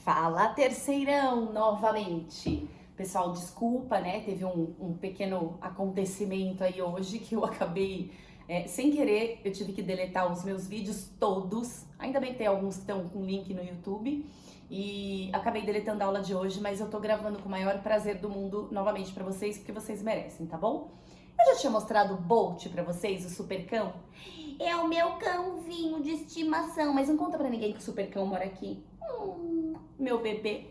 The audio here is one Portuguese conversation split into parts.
Fala, terceirão, novamente. Pessoal, desculpa, né? Teve um pequeno acontecimento aí hoje que eu acabei, sem querer, eu tive que deletar os meus vídeos todos. Ainda bem que tem alguns que estão com link no YouTube. E acabei deletando a aula de hoje, mas eu tô gravando com o maior prazer do mundo novamente pra vocês, porque vocês merecem, tá bom? Eu já tinha mostrado o Bolt pra vocês, o super cão. É o meu cãozinho de estimação, mas não conta pra ninguém que o super cão mora aqui. Meu bebê.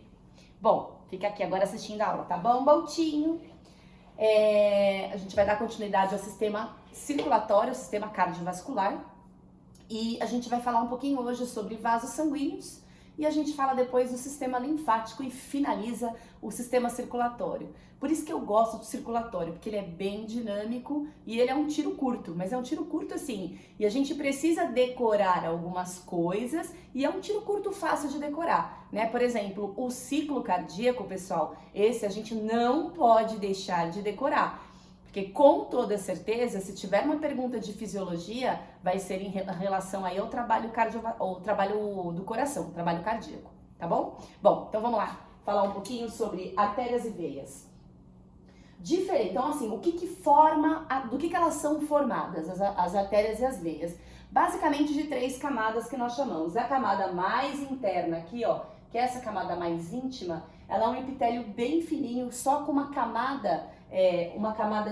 Bom, fica aqui agora assistindo a aula, tá bom, Boltinho? A gente vai dar continuidade ao sistema circulatório, ao sistema cardiovascular. E a gente vai falar um pouquinho hoje sobre vasos sanguíneos. E a gente fala depois do sistema linfático e finaliza o sistema circulatório. Por isso que eu gosto do circulatório, porque ele é bem dinâmico e ele é um tiro curto, mas é um tiro curto assim. E a gente precisa decorar algumas coisas e é um tiro curto fácil de decorar, né? Por exemplo, o ciclo cardíaco, pessoal, esse a gente não pode deixar de decorar. Porque com toda certeza, se tiver uma pergunta de fisiologia, vai ser em relação aí ao trabalho do coração, trabalho cardíaco, tá bom? Bom, então vamos lá, falar um pouquinho sobre artérias e veias. Diferente, então assim, do que elas são formadas, as artérias e as veias? Basicamente de três camadas que nós chamamos. A camada mais interna aqui, ó, que é essa camada mais íntima, ela é um epitélio bem fininho, só com uma camada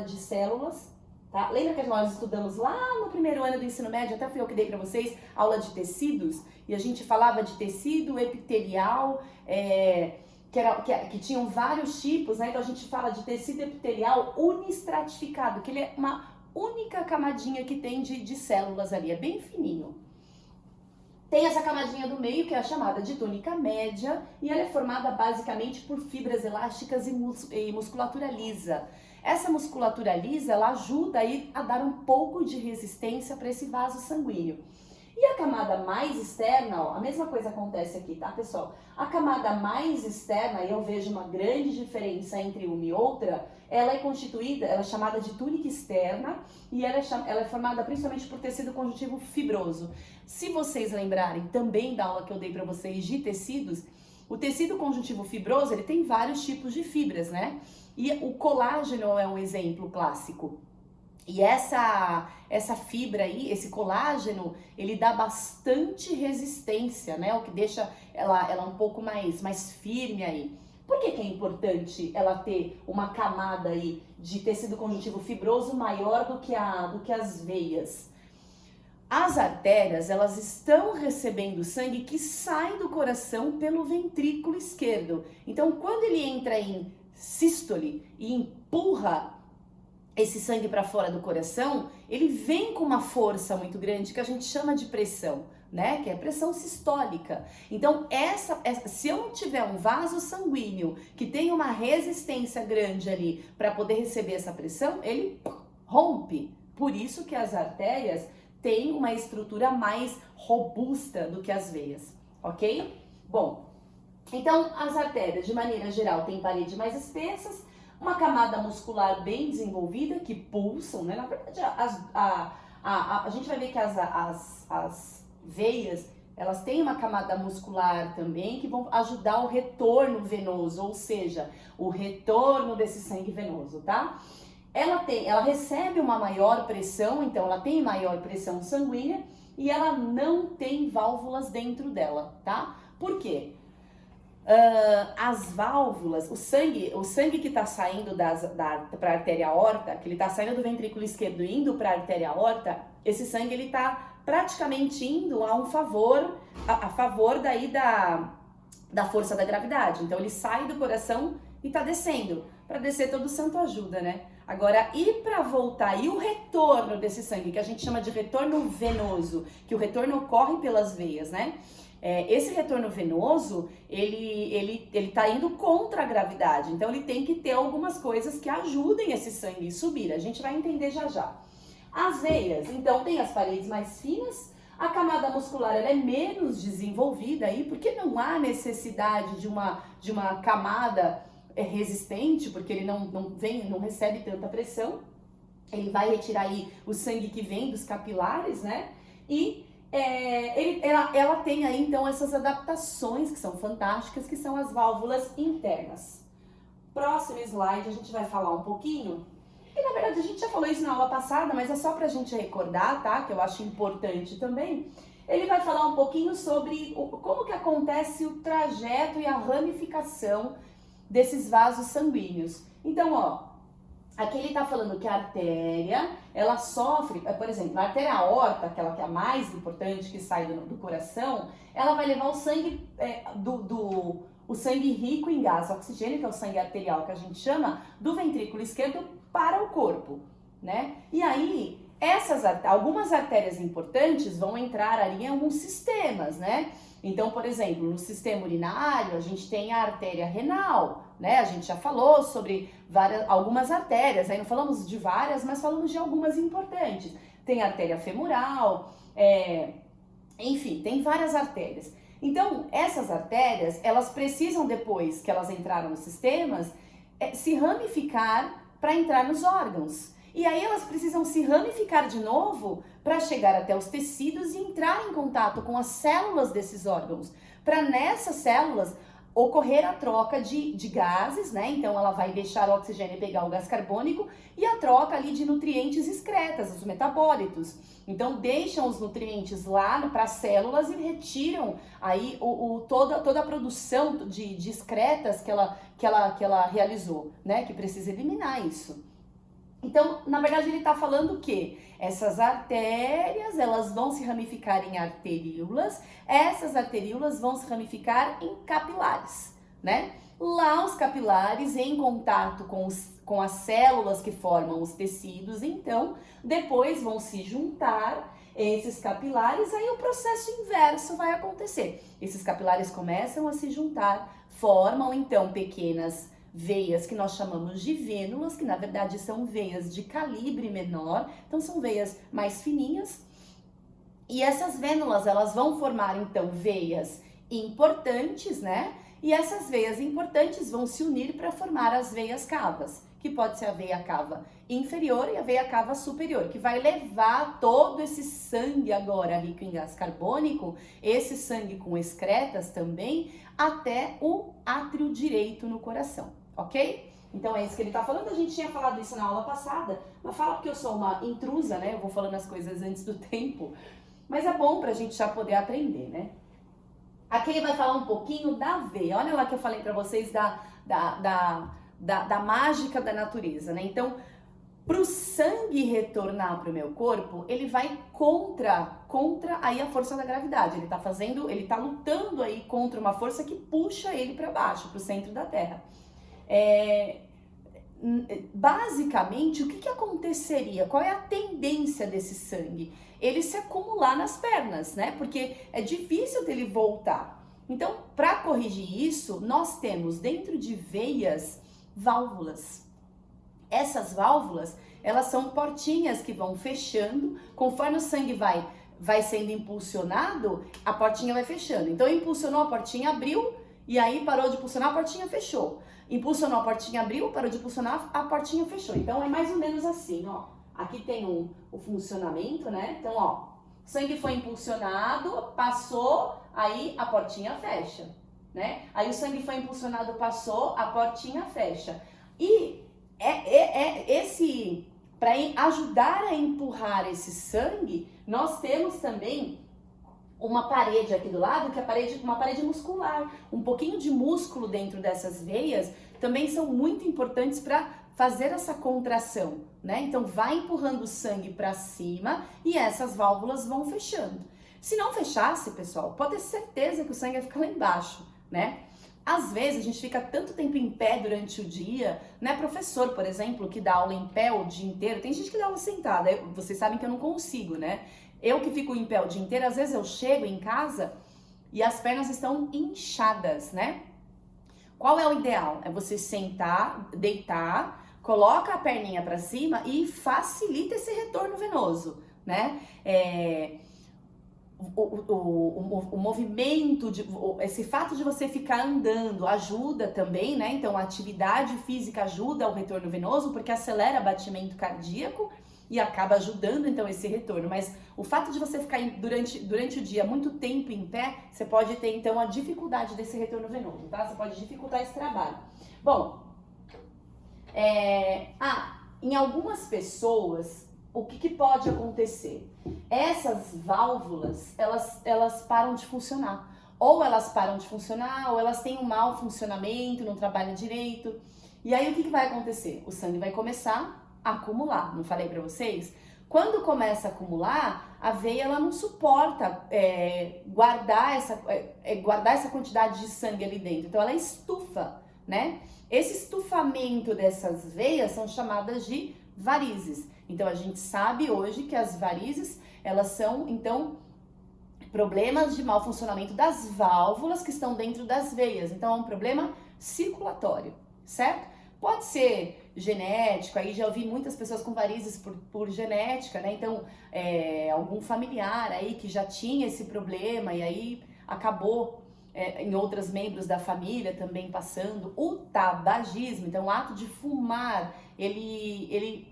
de células, tá? Lembra que nós estudamos lá no primeiro ano do ensino médio, até fui eu que dei pra vocês, aula de tecidos, e a gente falava de tecido epitelial, que tinham vários tipos, né? Então a gente fala de tecido epitelial unistratificado, que ele é uma única camadinha que tem de células ali, é bem fininho. Tem essa camadinha do meio, que é a chamada de túnica média, e ela é formada basicamente por fibras elásticas e musculatura lisa. Essa musculatura lisa, ela ajuda aí a dar um pouco de resistência para esse vaso sanguíneo. E a camada mais externa, ó, a mesma coisa acontece aqui, tá, pessoal? A camada mais externa, e eu vejo uma grande diferença entre uma e outra, ela é constituída, ela é chamada de túnica externa, e ela é formada principalmente por tecido conjuntivo fibroso. Se vocês lembrarem também da aula que eu dei para vocês de tecidos, o tecido conjuntivo fibroso, ele tem vários tipos de fibras, né? E o colágeno é um exemplo clássico. E essa fibra aí, esse colágeno, ele dá bastante resistência, né? O que deixa ela um pouco mais firme aí. Por que é importante ela ter uma camada aí de tecido conjuntivo fibroso maior do que as veias? As artérias, elas estão recebendo sangue que sai do coração pelo ventrículo esquerdo. Então, quando ele entra em sístole e empurra esse sangue para fora do coração, ele vem com uma força muito grande que a gente chama de pressão, né? Que é pressão sistólica. Então, se eu não tiver um vaso sanguíneo que tem uma resistência grande ali para poder receber essa pressão, ele rompe. Por isso que as artérias têm uma estrutura mais robusta do que as veias, ok? Bom, então as artérias, de maneira geral, têm paredes mais espessas, uma camada muscular bem desenvolvida, que pulsam, né? Na verdade, a gente vai ver que as veias, elas têm uma camada muscular também, que vão ajudar o retorno venoso, ou seja, o retorno desse sangue venoso, tá? Ela recebe uma maior pressão, então ela tem maior pressão sanguínea, e ela não tem válvulas dentro dela, tá? Por quê? As válvulas, o sangue que está saindo para a artéria aorta, que ele está saindo do ventrículo esquerdo e indo para a artéria aorta, esse sangue ele está praticamente indo a favor daí da força da gravidade. Então ele sai do coração e está descendo. Para descer todo santo ajuda, né? Agora, e para voltar, e o retorno desse sangue, que a gente chama de retorno venoso, que o retorno ocorre pelas veias, né? Esse retorno venoso, ele tá indo contra a gravidade, então ele tem que ter algumas coisas que ajudem esse sangue a subir, a gente vai entender já já. As veias, então, tem as paredes mais finas, a camada muscular ela é menos desenvolvida aí, porque não há necessidade de uma camada resistente, porque ele não recebe tanta pressão, ele vai retirar aí o sangue que vem dos capilares, né? E ela tem aí então essas adaptações que são fantásticas, que são as válvulas internas. Próximo slide a gente vai falar um pouquinho, e na verdade a gente já falou isso na aula passada, mas é só pra gente recordar, tá? Que eu acho importante também. Ele vai falar um pouquinho sobre como que acontece o trajeto e a ramificação desses vasos sanguíneos. Então, ó, aqui ele tá falando que a artéria, ela sofre, por exemplo, a artéria aorta, aquela que é a mais importante, que sai do coração, ela vai levar o sangue o sangue rico em gás oxigênio, que é o sangue arterial que a gente chama, do ventrículo esquerdo para o corpo, né? E aí, algumas artérias importantes vão entrar ali em alguns sistemas, né? Então, por exemplo, no sistema urinário, a gente tem a artéria renal, né? A gente já falou sobre algumas artérias, aí não falamos de várias, mas falamos de algumas importantes. Tem a artéria femoral, enfim, tem várias artérias. Então, essas artérias, elas precisam, depois que elas entraram nos sistemas, se ramificar para entrar nos órgãos. E aí elas precisam se ramificar de novo para chegar até os tecidos e entrar em contato com as células desses órgãos. Para nessas células ocorrer a troca de gases, né? Então ela vai deixar o oxigênio e pegar o gás carbônico e a troca ali de nutrientes excretas, os metabólitos. Então deixam os nutrientes lá para as células e retiram aí toda a produção de excretas que ela realizou, né? Que precisa eliminar isso. Então, na verdade, ele está falando que essas artérias, elas vão se ramificar em arteríolas, essas arteríolas vão se ramificar em capilares, né? Lá os capilares em contato com as células que formam os tecidos, então, depois vão se juntar esses capilares, aí o processo inverso vai acontecer. Esses capilares começam a se juntar, formam, então, pequenas veias que nós chamamos de vênulas, que na verdade são veias de calibre menor, então são veias mais fininhas. E essas vênulas, elas vão formar então veias importantes, né? E essas veias importantes vão se unir para formar as veias cavas, que pode ser a veia cava inferior e a veia cava superior, que vai levar todo esse sangue agora rico em gás carbônico, esse sangue com excretas também, até o átrio direito no coração, ok? Então é isso que ele tá falando, a gente tinha falado isso na aula passada, mas fala porque eu sou uma intrusa, né? Eu vou falando as coisas antes do tempo, mas é bom pra gente já poder aprender, né? Aqui ele vai falar um pouquinho da veia, olha lá que eu falei pra vocês da mágica da natureza, né? Então, para o sangue retornar para o meu corpo, ele vai contra aí a força da gravidade. Ele tá lutando aí contra uma força que puxa ele para baixo, para o centro da Terra. Basicamente, o que aconteceria? Qual é a tendência desse sangue? Ele se acumular nas pernas, né? Porque é difícil dele voltar. Então, para corrigir isso, nós temos dentro de veias válvulas. Essas válvulas, elas são portinhas que vão fechando, conforme o sangue vai sendo impulsionado, a portinha vai fechando. Então, impulsionou, a portinha abriu, e aí parou de impulsionar, a portinha fechou. Impulsionou, a portinha abriu, parou de impulsionar, a portinha fechou. Então, é mais ou menos assim, ó. Aqui tem o funcionamento, né? Então, ó, sangue foi impulsionado, passou, aí a portinha fecha, né? Aí o sangue foi impulsionado, passou, a portinha fecha. E para ajudar a empurrar esse sangue, nós temos também uma parede aqui do lado, que é uma parede muscular. Um pouquinho de músculo dentro dessas veias também são muito importantes para fazer essa contração, né? Então vai empurrando o sangue para cima e essas válvulas vão fechando. Se não fechasse, pessoal, pode ter certeza que o sangue vai ficar lá embaixo, né? Às vezes a gente fica tanto tempo em pé durante o dia, né? Professor, por exemplo, que dá aula em pé o dia inteiro, tem gente que dá aula sentada, vocês sabem que eu não consigo, né? Eu que fico em pé o dia inteiro, às vezes eu chego em casa e as pernas estão inchadas, né? Qual é o ideal? É você sentar, deitar, coloca a perninha para cima e facilita esse retorno venoso, né? O movimento, esse fato de você ficar andando ajuda também, né? Então a atividade física ajuda ao retorno venoso porque acelera o batimento cardíaco e acaba ajudando então esse retorno. Mas o fato de você ficar durante o dia muito tempo em pé, você pode ter então a dificuldade desse retorno venoso, tá? Você pode dificultar esse trabalho. Bom, em algumas pessoas, o que pode acontecer? Essas válvulas, elas param de funcionar. Ou elas param de funcionar, ou elas têm um mau funcionamento, não trabalham direito. E aí o que vai acontecer? O sangue vai começar a acumular, não falei pra vocês? Quando começa a acumular, a veia ela não suporta guardar essa quantidade de sangue ali dentro. Então ela estufa, né? Esse estufamento dessas veias são chamadas de varizes. Então a gente sabe hoje que as varizes, elas são então problemas de mau funcionamento das válvulas que estão dentro das veias. Então é um problema circulatório, certo? Pode ser genético, aí já ouvi muitas pessoas com varizes por genética, né? Então, algum familiar aí que já tinha esse problema e aí acabou em outros membros da família também passando. O tabagismo, então o ato de fumar, ele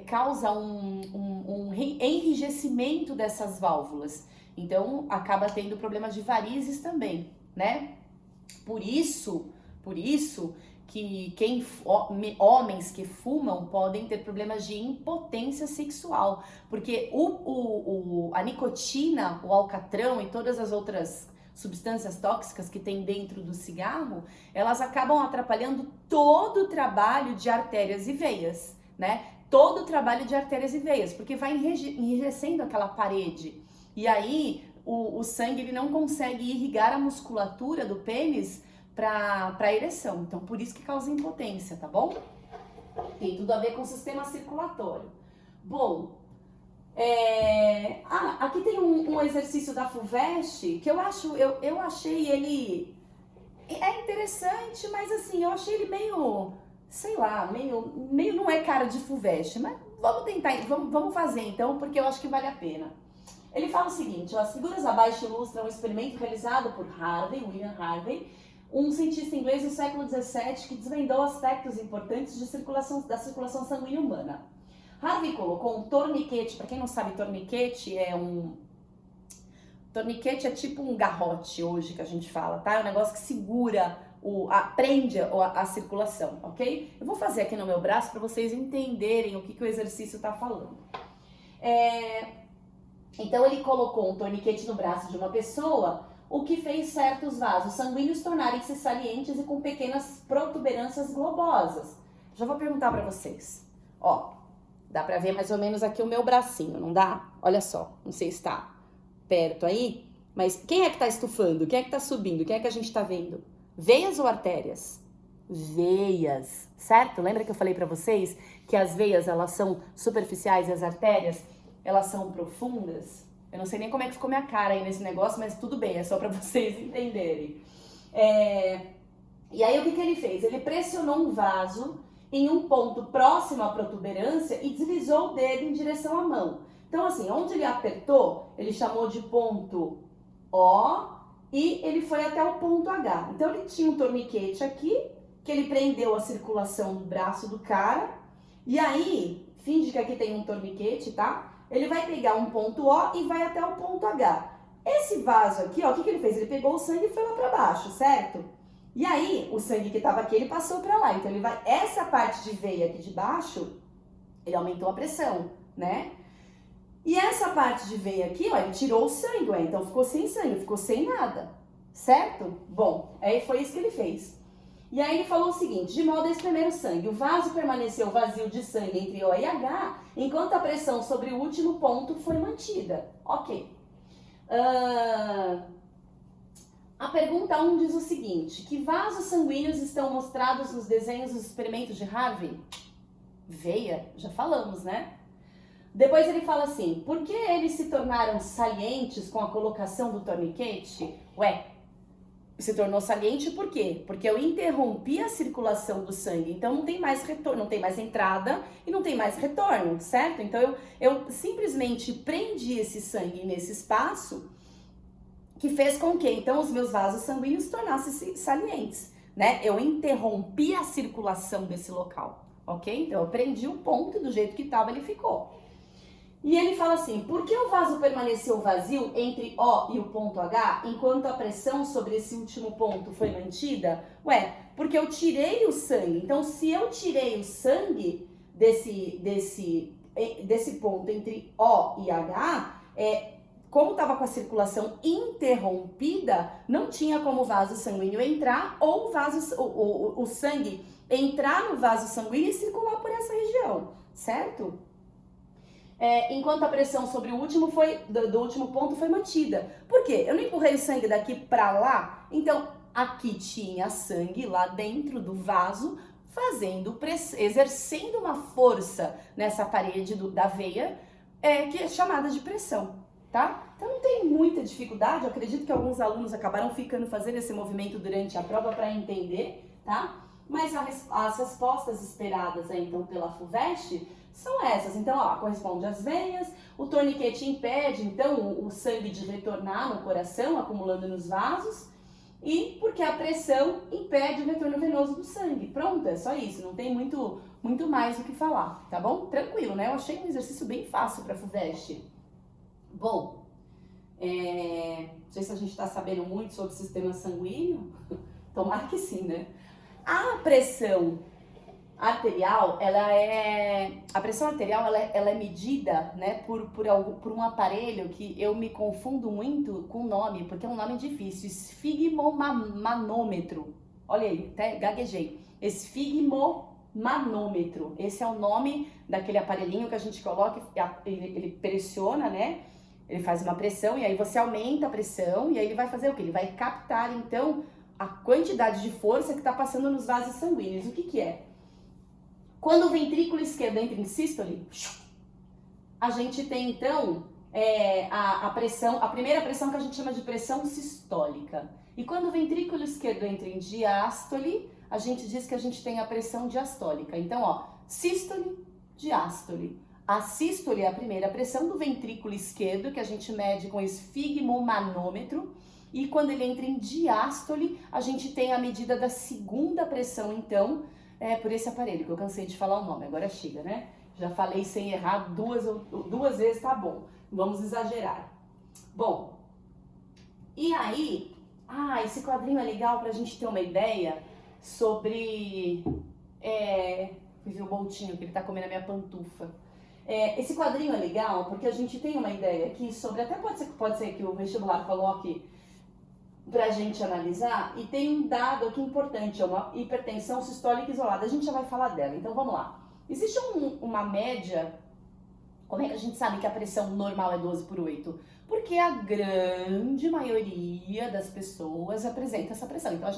causa um enrijecimento dessas válvulas. Então, acaba tendo problemas de varizes também, né? Por isso que homens que fumam podem ter problemas de impotência sexual, porque a nicotina, o alcatrão e todas as outras substâncias tóxicas que tem dentro do cigarro, elas acabam atrapalhando todo o trabalho de artérias e veias, né? Todo o trabalho de artérias e veias, porque vai enrijecendo aquela parede. E aí o sangue ele não consegue irrigar a musculatura do pênis para ereção. Então, por isso que causa impotência, tá bom? Tem tudo a ver com o sistema circulatório. Bom, aqui tem um exercício da FUVEST que eu achei ele interessante, mas assim, eu achei ele meio, sei lá, meio não é cara de FUVEST, mas vamos tentar, vamos fazer então, porque eu acho que vale a pena. Ele fala o seguinte, ó, as figuras abaixo ilustram um experimento realizado por William Harvey, um cientista inglês do século XVII que desvendou aspectos importantes da circulação sanguínea humana. Harvey colocou um torniquete, para quem não sabe, torniquete é tipo um garrote hoje que a gente fala, tá? É um negócio que segura, prende a circulação, ok? Eu vou fazer aqui no meu braço para vocês entenderem o que o exercício tá falando. Então ele colocou um torniquete no braço de uma pessoa, o que fez certos vasos sanguíneos tornarem-se salientes e com pequenas protuberâncias globosas. Já vou perguntar para vocês. Ó, dá para ver mais ou menos aqui o meu bracinho, não dá? Olha só, não sei se está perto aí, mas quem é que tá estufando? Quem é que tá subindo? Quem é que a gente tá vendo? Veias ou artérias? Veias, certo? Lembra que eu falei para vocês que as veias, elas são superficiais e as artérias, elas são profundas? Eu não sei nem como é que ficou minha cara aí nesse negócio, mas tudo bem, é só para vocês entenderem. E aí o que ele fez? Ele pressionou um vaso em um ponto próximo à protuberância e deslizou o dedo em direção à mão. Então assim, onde ele apertou, ele chamou de ponto O e ele foi até o ponto H. Então ele tinha um torniquete aqui, que ele prendeu a circulação do braço do cara, e aí, finge que aqui tem um torniquete, tá? Ele vai pegar um ponto O e vai até o ponto H. Esse vaso aqui, ó, o que ele fez? Ele pegou o sangue e foi lá pra baixo, certo? E aí, o sangue que tava aqui, ele passou pra lá. Então, essa parte de veia aqui de baixo, ele aumentou a pressão, né? E essa parte de veia aqui, ó, ele tirou o sangue, ué, então ficou sem sangue, ficou sem nada, certo? Bom, aí foi isso que ele fez. E aí ele falou o seguinte, de modo a espremer o sangue, o vaso permaneceu vazio de sangue entre O e H, enquanto a pressão sobre o último ponto foi mantida. Ok. A pergunta 1 diz o seguinte, que vasos sanguíneos estão mostrados nos desenhos dos experimentos de Harvey? Veia, já falamos, né? Depois ele fala assim, por que eles se tornaram salientes com a colocação do torniquete? Ué, se tornou saliente por quê? Porque eu interrompi a circulação do sangue, então não tem mais retorno, não tem mais entrada e não tem mais retorno, certo? Então eu simplesmente prendi esse sangue nesse espaço que fez com que então os meus vasos sanguíneos tornassem salientes, né? Eu interrompi a circulação desse local, ok? Então eu prendi o ponto, do jeito que estava ele ficou. E ele fala assim, por que o vaso permaneceu vazio entre O e o ponto H, enquanto a pressão sobre esse último ponto foi mantida? Ué, porque eu tirei o sangue. Então, se eu tirei o sangue desse ponto entre O e H, como estava com a circulação interrompida, não tinha como o vaso sanguíneo entrar ou o sangue entrar no vaso sanguíneo e circular por essa região, certo? Enquanto a pressão sobre o último do último ponto foi mantida. Por quê? Eu não empurrei o sangue daqui para lá, então aqui tinha sangue lá dentro do vaso, exercendo uma força nessa parede da veia, que é chamada de pressão, tá? Então não tem muita dificuldade, eu acredito que alguns alunos acabaram fazendo esse movimento durante a prova para entender, tá? Mas as respostas esperadas aí, então, pela FUVEST são essas. Então, ó, corresponde às veias, o torniquete impede, então, o sangue de retornar no coração, acumulando nos vasos, e porque a pressão impede o retorno venoso do sangue. Pronto, é só isso, não tem muito mais o que falar, tá bom? Tranquilo, né? Eu achei um exercício bem fácil para FUVEST. Bom, não sei se a gente está sabendo muito sobre o sistema sanguíneo, tomara que sim, né? A pressão arterial, ela é medida, né, por um aparelho que eu me confundo muito com o nome, porque é um nome difícil, esfigmomanômetro. Olha aí, até gaguejei. Esfigmomanômetro. Esse é o nome daquele aparelhinho que a gente coloca, ele pressiona, né? Ele faz uma pressão e aí você aumenta a pressão e aí ele vai fazer o quê? Ele vai captar, então, a quantidade de força que está passando nos vasos sanguíneos. O que é? Quando o ventrículo esquerdo entra em sístole, a gente tem então a primeira pressão que a gente chama de pressão sistólica. E quando o ventrículo esquerdo entra em diástole, a gente diz que a gente tem a pressão diastólica. Então, ó, sístole, diástole. A sístole é a primeira pressão do ventrículo esquerdo, que a gente mede com esfigmomanômetro. E quando ele entra em diástole, a gente tem a medida da segunda pressão, então, por esse aparelho, que eu cansei de falar o nome, agora chega, né? Já falei sem errar duas vezes, tá bom. Vamos exagerar. Bom, e aí, esse quadrinho é legal pra gente ter uma ideia sobre... Fui ver o Boltinho, que ele tá comendo a minha pantufa. Esse quadrinho é legal porque a gente tem uma ideia aqui sobre... Até pode ser que o vestibular coloque pra gente analisar, e tem um dado aqui importante, é uma hipertensão sistólica isolada. A gente já vai falar dela, então vamos lá. Existe uma média. Como é que a gente sabe que a pressão normal é 12/8? Porque a grande maioria das pessoas apresenta essa pressão. Então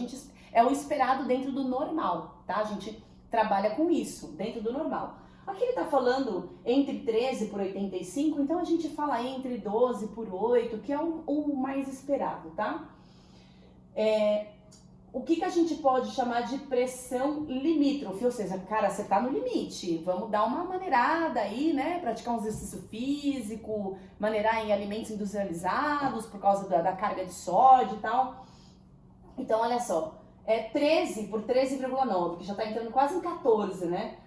é o esperado dentro do normal, tá? A gente trabalha com isso, dentro do normal. Aqui ele tá falando entre 13/85, então a gente fala entre 12/8, que é o mais esperado, tá? O que a gente pode chamar de pressão limítrofe, ou seja, cara, você tá no limite, vamos dar uma maneirada aí, né, praticar um exercício físico, maneirar em alimentos industrializados por causa da carga de sódio e tal. Então, olha só, 13 por 13,9, que já tá entrando quase em 14, né,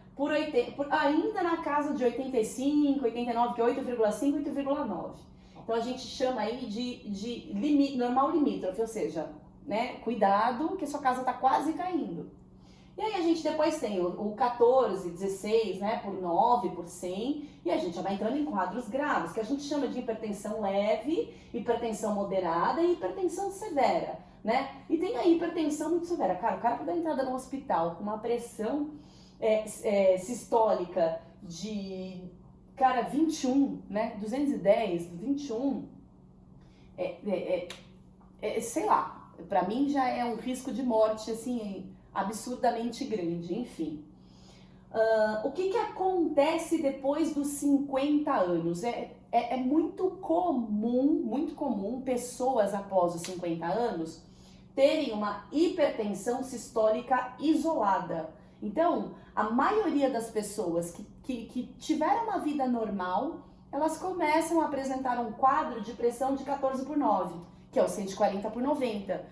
ainda na casa de 85, 89, que é 8,5, 8,9. Então, a gente chama aí de normal limítrofe, ou seja, né? Cuidado que sua casa tá quase caindo. E aí a gente depois tem o 14, 16, né? Por 9, por 100. E a gente já vai entrando em quadros graves, que a gente chama de hipertensão leve, hipertensão moderada e hipertensão severa, né? E tem a hipertensão muito severa. Cara, o cara pode dar entrada no hospital com uma pressão sistólica de, cara, 21, né? 210, 21, sei lá. Pra mim já é um risco de morte, assim, absurdamente grande, enfim. O que acontece depois dos 50 anos? É muito comum pessoas após os 50 anos terem uma hipertensão sistólica isolada. Então, a maioria das pessoas que tiveram uma vida normal, elas começam a apresentar um quadro de pressão de 14/9. Que é o 140/90.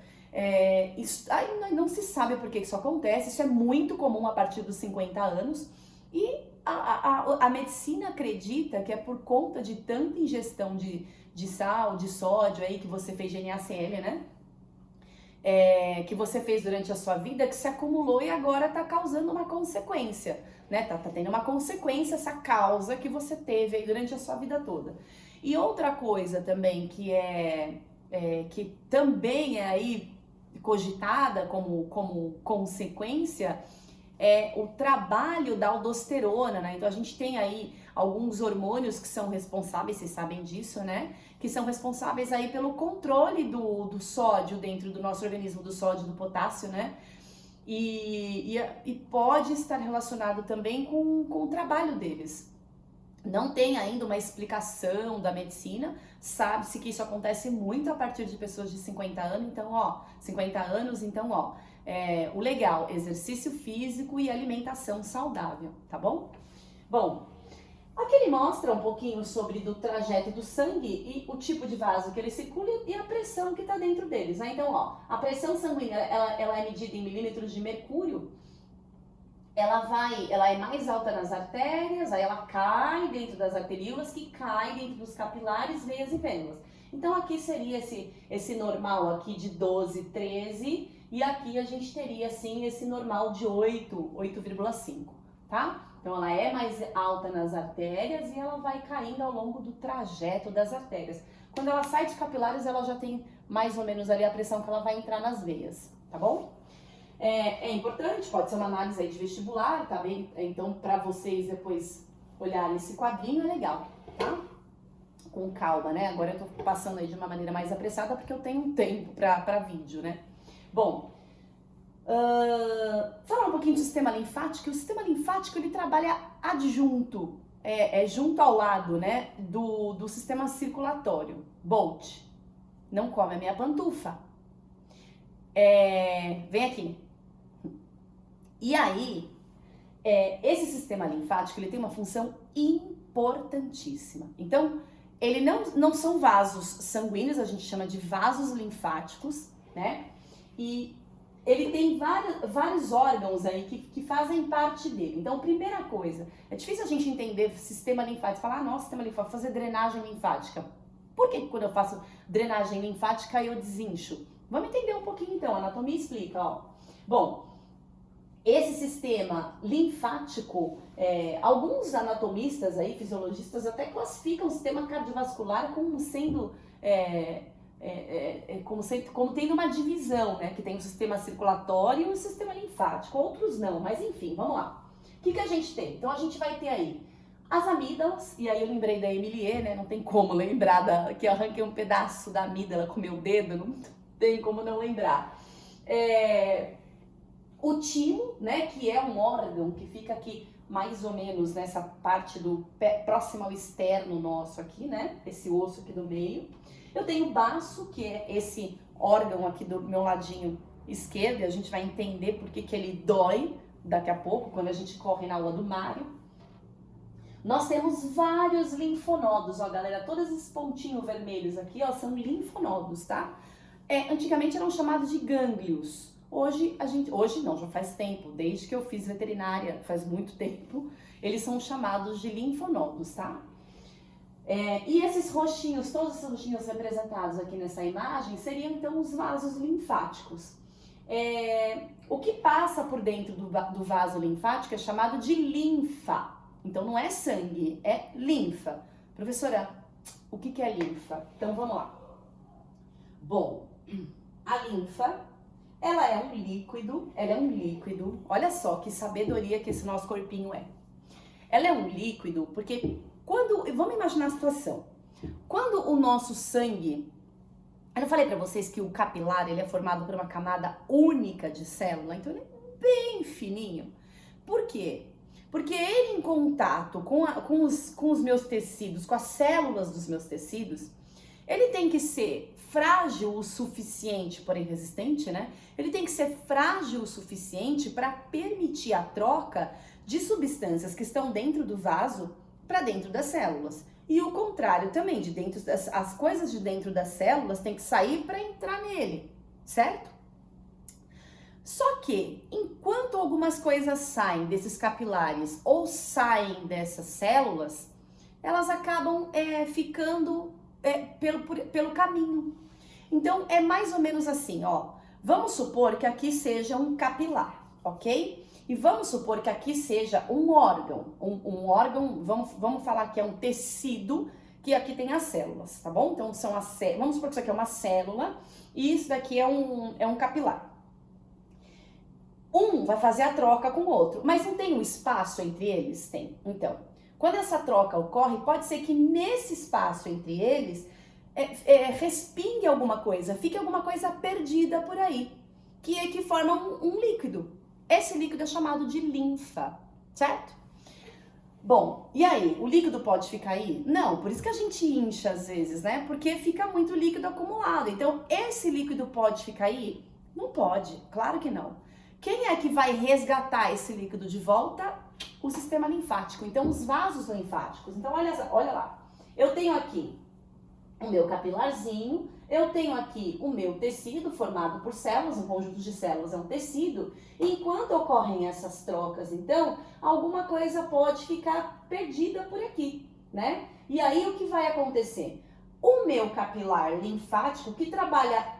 Não se sabe por que isso acontece, isso é muito comum a partir dos 50 anos. E a medicina acredita que é por conta de tanta ingestão de sal, de sódio aí que você fez de NaCl, né? Que você fez durante a sua vida, que se acumulou e agora tá causando uma consequência, né? Tá tendo uma consequência essa causa que você teve aí durante a sua vida toda. E outra coisa também que também é aí cogitada como consequência é o trabalho da aldosterona, né? Então a gente tem aí alguns hormônios que são responsáveis, vocês sabem disso, né? Que são responsáveis aí pelo controle do sódio dentro do nosso organismo, do sódio e do potássio, né? E pode estar relacionado também com o trabalho deles. Não tem ainda uma explicação da medicina, sabe-se que isso acontece muito a partir de pessoas de 50 anos, o legal, exercício físico e alimentação saudável, tá bom? Bom, aqui ele mostra um pouquinho sobre do trajeto do sangue e o tipo de vaso que ele circula e a pressão que está dentro deles, né? Então, ó, a pressão sanguínea, ela é medida em milímetros de mercúrio. Ela é mais alta nas artérias, aí ela cai dentro das arteríolas, que cai dentro dos capilares, veias e vênulas. Então aqui seria esse normal aqui de 12, 13, e aqui a gente teria assim esse normal de 8,5, tá? Então ela é mais alta nas artérias e ela vai caindo ao longo do trajeto das artérias. Quando ela sai de capilares, ela já tem mais ou menos ali a pressão que ela vai entrar nas veias, tá bom? É importante, pode ser uma análise aí de vestibular, tá bem? Então, para vocês depois olharem esse quadrinho, é legal, tá? Com calma, né? Agora eu tô passando aí de uma maneira mais apressada porque eu tenho um tempo para vídeo, né? Bom, falar um pouquinho do sistema linfático. O sistema linfático, ele trabalha adjunto, junto ao lado, né? Do sistema circulatório. Bolt, não come a minha pantufa. Vem aqui. E aí, esse sistema linfático, ele tem uma função importantíssima. Então, ele não são vasos sanguíneos, a gente chama de vasos linfáticos, né? E ele tem vários órgãos aí que fazem parte dele. Então, primeira coisa, é difícil a gente entender sistema linfático, falar, nossa, sistema linfático, fazer drenagem linfática. Por que quando eu faço drenagem linfática eu desincho? Vamos entender um pouquinho então, a anatomia explica, ó. Bom, esse sistema linfático, alguns anatomistas aí, fisiologistas, até classificam o sistema cardiovascular como sendo, como tendo uma divisão, né? Que tem o sistema circulatório e o sistema linfático, outros não, mas enfim, vamos lá. O que a gente tem? Então a gente vai ter aí as amígdalas, e aí eu lembrei da Emilie, né? Não tem como lembrar que eu arranquei um pedaço da amígdala com meu dedo, não tem como não lembrar. O timo, né, que é um órgão que fica aqui mais ou menos nessa parte do pé, próximo ao externo nosso aqui, né, esse osso aqui do meio. Eu tenho o baço, que é esse órgão aqui do meu ladinho esquerdo, e a gente vai entender por que ele dói daqui a pouco, quando a gente corre na aula do Mário. Nós temos vários linfonodos, ó galera, todos esses pontinhos vermelhos aqui, ó, são linfonodos, tá? Antigamente eram chamados de gânglios. Hoje não, já faz tempo, desde que eu fiz veterinária, faz muito tempo, eles são chamados de linfonodos, tá? E esses roxinhos, todos esses roxinhos representados aqui nessa imagem, seriam então os vasos linfáticos. O que passa por dentro do vaso linfático é chamado de linfa. Então não é sangue, é linfa. Professora, o que é linfa? Então vamos lá. Bom, a linfa, ela é um líquido, olha só que sabedoria que esse nosso corpinho é. Ela é um líquido porque vamos imaginar a situação, quando o nosso sangue, eu falei pra vocês que o capilar, ele é formado por uma camada única de célula, então ele é bem fininho. Por quê? Porque ele em contato com os meus tecidos, com as células dos meus tecidos, ele tem que ser frágil o suficiente, porém resistente, né? Ele tem que ser frágil o suficiente para permitir a troca de substâncias que estão dentro do vaso para dentro das células. E o contrário também, as coisas de dentro das células tem que sair para entrar nele, certo? Só que, enquanto algumas coisas saem desses capilares ou saem dessas células, elas acabam ficando pelo caminho. Então, é mais ou menos assim, ó. Vamos supor que aqui seja um capilar, ok? E vamos supor que aqui seja um órgão. Um órgão, vamos falar que é um tecido, que aqui tem as células, tá bom? Então, vamos supor que isso aqui é uma célula e isso daqui é um capilar. Um vai fazer a troca com o outro, mas não tem um espaço entre eles? Tem. Então, quando essa troca ocorre, pode ser que nesse espaço entre eles respingue alguma coisa, fique alguma coisa perdida por aí, que forma um líquido. Esse líquido é chamado de linfa, certo? Bom, e aí, o líquido pode ficar aí? Não, por isso que a gente incha às vezes, né? Porque fica muito líquido acumulado. Então, esse líquido pode ficar aí? Não pode, claro que não. Quem é que vai resgatar esse líquido de volta? O sistema linfático. Então, os vasos linfáticos. Então, olha lá. Eu tenho aqui o meu capilarzinho, eu tenho aqui o meu tecido formado por células, um conjunto de células é um tecido, e enquanto ocorrem essas trocas, então, alguma coisa pode ficar perdida por aqui, né? E aí, o que vai acontecer? O meu capilar linfático, que trabalha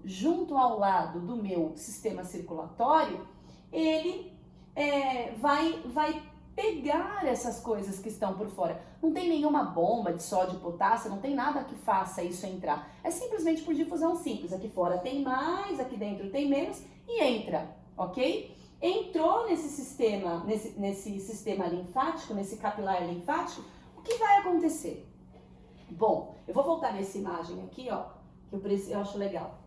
junto ao lado do meu sistema circulatório, ele vai pegar essas coisas que estão por fora. Não tem nenhuma bomba de sódio e potássio, não tem nada que faça isso entrar. É simplesmente por difusão simples. Aqui fora tem mais, aqui dentro tem menos e entra, ok? Entrou nesse sistema linfático, nesse capilar linfático, o que vai acontecer? Bom, eu vou voltar nessa imagem aqui, ó, que eu acho legal.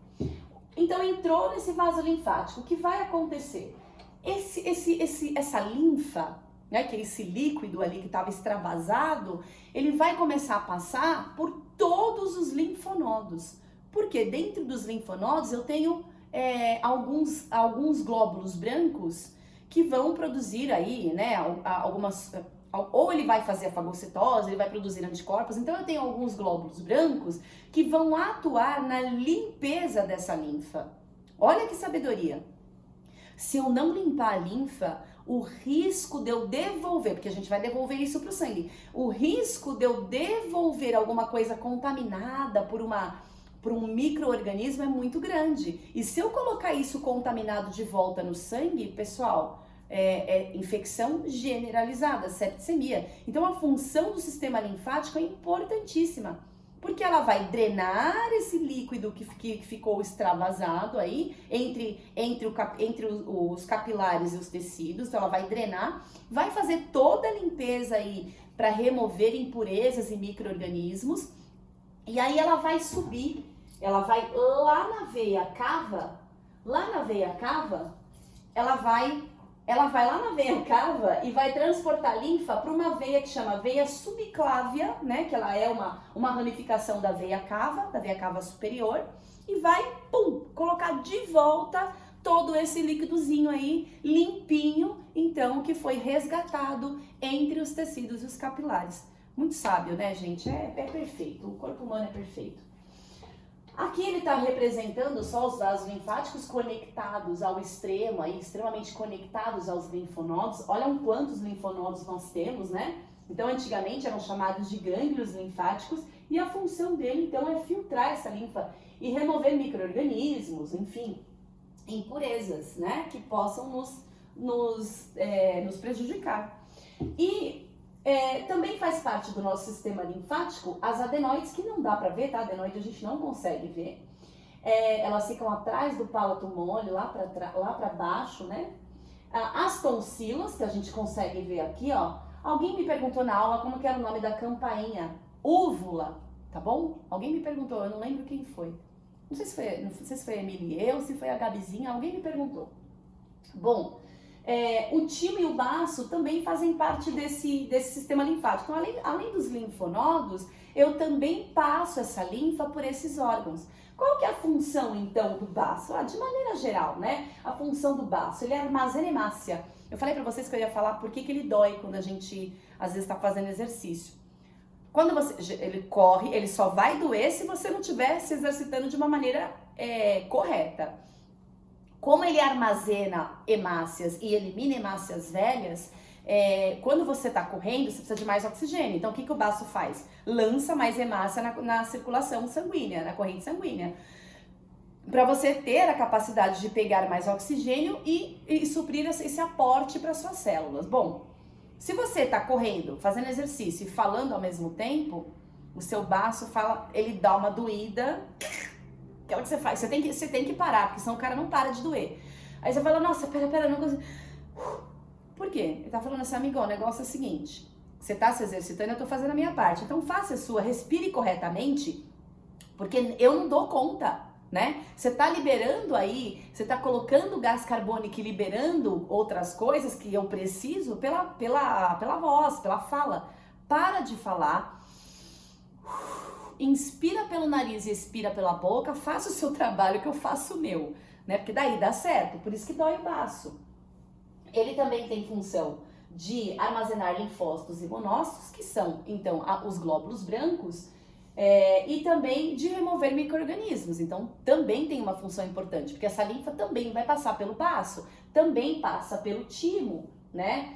Então, entrou nesse vaso linfático, o que vai acontecer? Essa linfa, né, que é esse líquido ali que estava extravasado, ele vai começar a passar por todos os linfonodos. Porque dentro dos linfonodos eu tenho alguns glóbulos brancos que vão produzir aí, né, algumas... Ou ele vai fazer a fagocitose, ele vai produzir anticorpos. Então eu tenho alguns glóbulos brancos que vão atuar na limpeza dessa linfa. Olha que sabedoria! Se eu não limpar a linfa, o risco de eu devolver, porque a gente vai devolver isso para o sangue, o risco de eu devolver alguma coisa contaminada por um micro-organismo é muito grande. E se eu colocar isso contaminado de volta no sangue, pessoal, infecção generalizada, septicemia. Então a função do sistema linfático é importantíssima, porque ela vai drenar esse líquido que ficou extravasado aí entre os capilares e os tecidos. Então ela vai drenar, vai fazer toda a limpeza aí para remover impurezas e micro-organismos, e aí ela vai subir, ela vai lá na veia cava, ela vai lá na veia cava e vai transportar linfa para uma veia que chama veia subclávia, né? Que ela é uma ramificação da veia cava superior, e vai, colocar de volta todo esse líquidozinho aí, limpinho, então, que foi resgatado entre os tecidos e os capilares. Muito sábio, né, gente? É perfeito, o corpo humano é perfeito. Aqui ele está representando só os vasos linfáticos conectados ao extremo, aí, extremamente conectados aos linfonodos. Olha quantos linfonodos nós temos, né? Então, antigamente eram chamados de gânglios linfáticos, e a função dele, então, é filtrar essa linfa e remover micro-organismos, enfim, impurezas, né? Que possam nos prejudicar. E também faz parte do nosso sistema linfático as adenoides, que não dá para ver, tá? Adenoide a gente não consegue ver. Elas ficam atrás do palato mole, lá para baixo, né? As tonsilas, que a gente consegue ver aqui, ó. Alguém me perguntou na aula como que era o nome da campainha. Úvula, tá bom? Alguém me perguntou, eu não lembro quem foi. Não sei se foi a Emily, se foi a Gabizinha, alguém me perguntou. Bom, o timo e o baço também fazem parte desse sistema linfático. Então, além dos linfonodos, eu também passo essa linfa por esses órgãos. Qual que é a função, então, do baço? De maneira geral, né? A função do baço, ele armazena hemácia. Eu falei pra vocês que eu ia falar por que ele dói quando a gente, às vezes, tá fazendo exercício. Quando ele corre, ele só vai doer se você não estiver se exercitando de uma maneira correta. como ele armazena hemácias e elimina hemácias velhas, quando você está correndo, você precisa de mais oxigênio. Então, o que, que o baço faz? Lança mais hemácia na circulação sanguínea, na corrente sanguínea, para você ter a capacidade de pegar mais oxigênio e suprir esse aporte para suas células. Bom, se você está correndo, fazendo exercício e falando ao mesmo tempo, o seu baço ele dá uma doída, que é o que você faz. Você tem que parar, porque senão o cara não para de doer. Aí você fala, nossa, pera, não consigo. Por quê? Ele tá falando assim, amigão, o negócio é o seguinte, você tá se exercitando, eu tô fazendo a minha parte. Então faça a sua, respire corretamente, porque eu não dou conta, né? Você tá liberando aí, você tá colocando gás carbônico e liberando outras coisas que eu preciso pela voz, pela fala. Para de falar, inspira pelo nariz e expira pela boca, faça o seu trabalho que eu faço o meu, né? Porque daí dá certo, por isso que dói o baço. Ele também tem função de armazenar linfócitos e monócitos, que são, então, os glóbulos brancos, e também de remover micro-organismos. Então, também tem uma função importante, porque essa linfa também vai passar pelo baço, também passa pelo timo, né?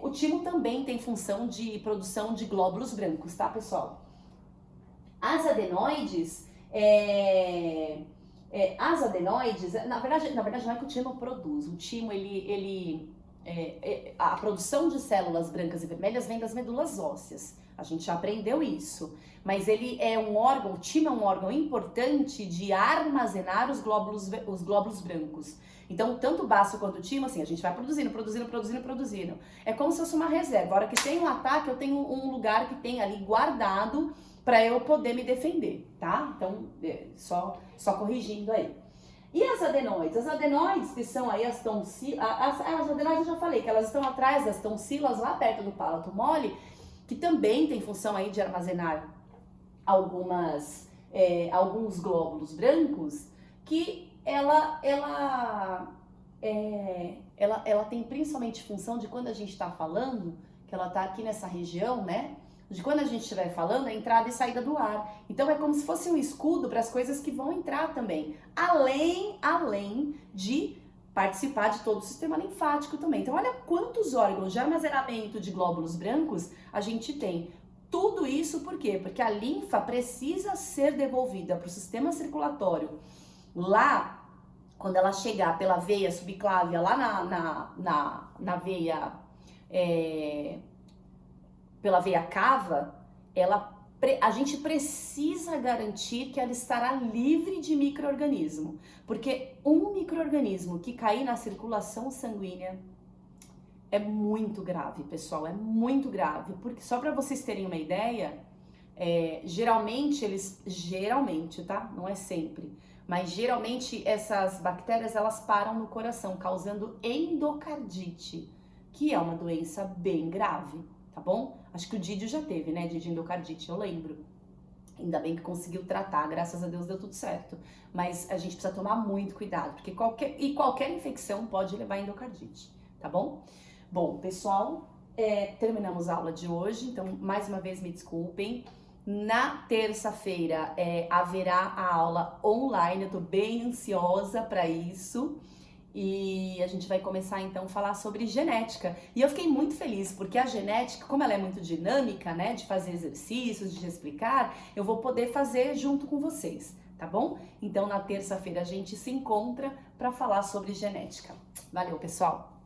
O timo também tem função de produção de glóbulos brancos, tá, pessoal? As adenoides, na verdade não é que o timo produz. O timo, a produção de células brancas e vermelhas vem das medulas ósseas. A gente já aprendeu isso. Mas ele é um órgão, o timo é um órgão importante de armazenar os glóbulos brancos. Então, tanto o baço quanto o timo, assim, a gente vai produzindo. É como se fosse uma reserva. A hora que tem um ataque, eu tenho um lugar que tem ali guardado para eu poder me defender, tá? Então, só corrigindo aí. E as adenoides? As adenoides, que são aí as tonsilas, as adenoides eu já falei, que elas estão atrás das tonsilas, lá perto do palato mole, que também tem função aí de armazenar alguns glóbulos brancos, que ela tem principalmente função de quando a gente está falando, que ela está aqui nessa região, né? De quando a gente estiver falando, a entrada e saída do ar. Então é como se fosse um escudo para as coisas que vão entrar também. Além de participar de todo o sistema linfático também. Então olha quantos órgãos de armazenamento de glóbulos brancos a gente tem. Tudo isso por quê? Porque a linfa precisa ser devolvida para o sistema circulatório. Lá, quando ela chegar pela veia subclávia, lá na veia... pela veia cava, a gente precisa garantir que ela estará livre de micro-organismo, porque um micro-organismo que cair na circulação sanguínea é muito grave, pessoal, é muito grave, porque só para vocês terem uma ideia, geralmente, tá? Não é sempre, mas geralmente essas bactérias, elas param no coração, causando endocardite, que é uma doença bem grave. Tá bom? Acho que o Didio já teve, né? De endocardite, eu lembro. Ainda bem que conseguiu tratar, graças a Deus deu tudo certo. Mas a gente precisa tomar muito cuidado, porque qualquer infecção pode levar a endocardite, tá bom? Bom, pessoal, terminamos a aula de hoje, então mais uma vez me desculpem. Na terça-feira haverá a aula online, eu tô bem ansiosa para isso. E a gente vai começar então a falar sobre genética. E eu fiquei muito feliz, porque a genética, como ela é muito dinâmica, né, de fazer exercícios, de explicar, eu vou poder fazer junto com vocês, tá bom? Então na terça-feira a gente se encontra para falar sobre genética. Valeu, pessoal!